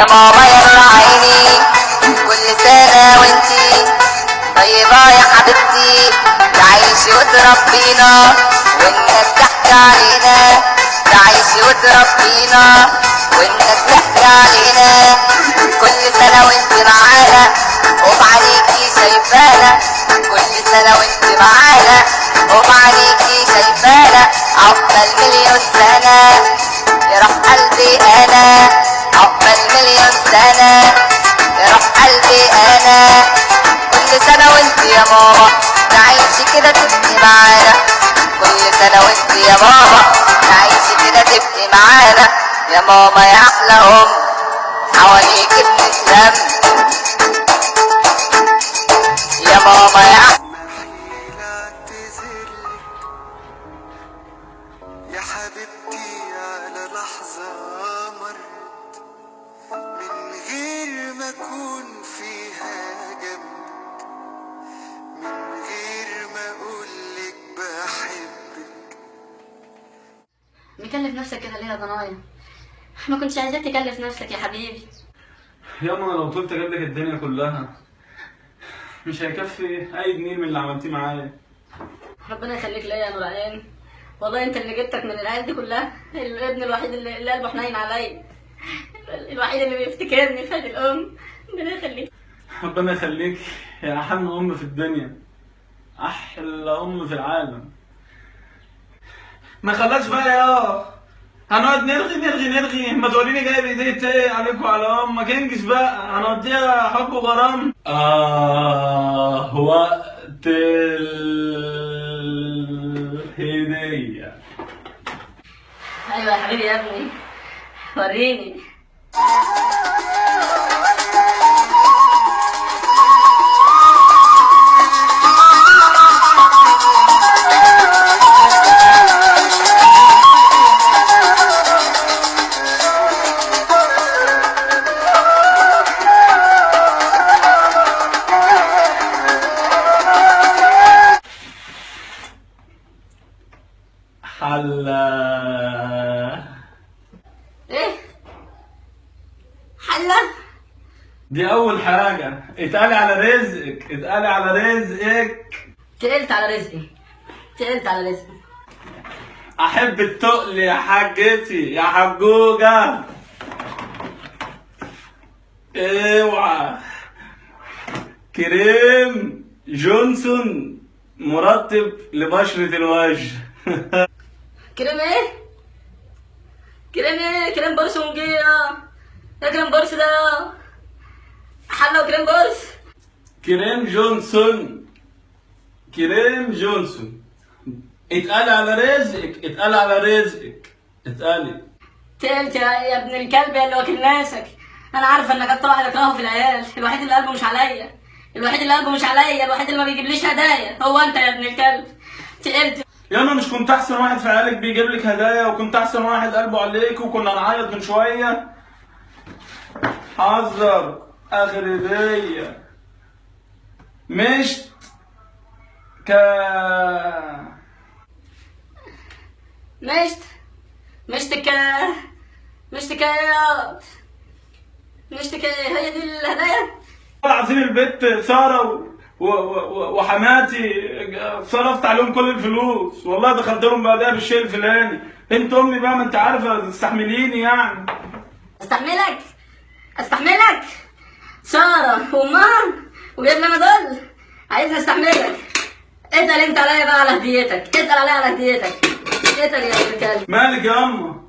يا ماما يلا عيني كل سنة وانتي طيبة يا حبيبتي، تعيشي وتربينا والناس تحكي علينا، تعيشي وتربينا والناس تحكي علينا، كل سنة وانتي معانا وبعليكي شايفانا، كل سنة وانتي معانا وبعليكي شايفانا، عقبال مليون سنة يروح قلبي انا، عقبال مليون سنة يروح قلبي انا، كل سنة وانتي يا ماما تعيشي كده تبقي معانا، كل سنة وانتي يا ماما تعيشي كده تبقي معانا، يا ماما يا احلى ام حواليكي بنتلم، يا ماما يا احلى يا حبيبتي على لحظة مرت من غير ما أكون فيها جنبك، من غير ما أقولك بحبك. مكلف نفسك كده ليه يا ضنايا؟ ما كنتش عايزاك تكلف نفسك يا حبيبي. ياما لو طلت اجيب لك الدنيا كلها مش هيكفي اي جنيه من اللي عملتيه معايا. ربنا يخليك ليا يا نور عين، والله انت اللي جبتك من العيال دي كلها، الابن الوحيد اللي قلبه حنين عليا، الوحيد اللي بيفتكرني فادي الام. ربنا يخليك. ربنا يخليك يا احن ام في الدنيا، احلى ام في العالم. ما خلاش بقى يا هنقعد نرغي ما تقوليني جايب ايديه ايه عليك وعلى امك، انجز بقى هنقضيها حب وغرام. وقت الهدية. ايوه يا حبيبي يا ابني وريني. حلا ايه؟ حلة؟ دي أول حاجة، اتقالي على رزقك، اتقالي على رزقك. تقلت على رزقي، تقلت على رزقي. أحب التقل يا حاجتي يا حجوجة. اوعى كريم جونسون مرطب لبشرة الوجه. كريم ايه؟ كريم ايه؟ كريم بورس ونجية. ايه كريم بورس ده؟ حلة وكريم بورس؟ كريم جونسون، كريم جونسون. اتقال على رزقك، اتقال على رزقك، اتقالي. تقلت يا ابن الكلب يا اللي واكل ناسك. انا عارفه انك هتطلع تكرهه في العيال، الوحيد اللي قلبه مش عليا، الوحيد اللي قلبه مش عليا، الوحيد اللي ما بيجيبليش هدايا هو انت يا ابن الكلب. تقلت. يا انا مش كنت احسن واحد في عيالك بيجيب لك هدايا، وكنت احسن واحد قلبه عليك، وكنا نعيط من شويه. حذر اخر هديه مش مشتكيات هي دي الهدايا. العظيم البت ساره وحماتي صرفت عليهم كل الفلوس، والله دخلت لهم بعدها بالشيء الفلاني. انت امي بقى ما انت عارفه تستحمليني يعني. استحملك ساره وامها وجايب لنا دول، عايزني استحملك؟ اتقل انت عليا بقى على هديتك، اتقل عليا على هديتك، اتقل يا ابن الكلب. مالك يا اما؟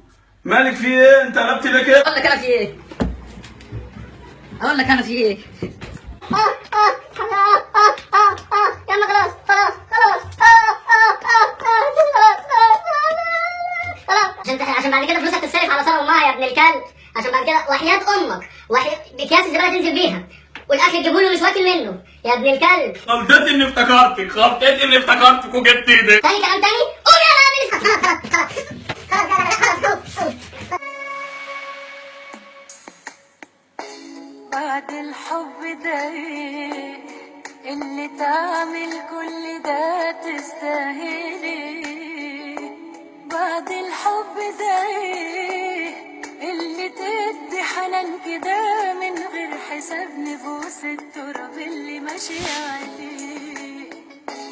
مالك في ايه؟ انت قلبتي ليه كده؟ اقول لك انا في ايه؟ اقول لك انا في ايه؟ يلا خلاص عشان بعد كده فلوسك تتصرف على ساره وامها يا ابن الكلب، عشان بعد كده وحياة امك باكياس الزباله تنزل بيها، والاكل تجيبه له مش واكل منه يا ابن الكلب. غلطتي اني افتكرتك وجبت ايدك. تاني كلام تاني؟ قوم يلا يا ابني. خلاص. بعد الحب ده ايه اللي تعمل كل ده تستاهلي؟ بعد الحب ده ايه اللي تدي حنان كده من غير حساب نبوس التراب اللي ماشي عليه.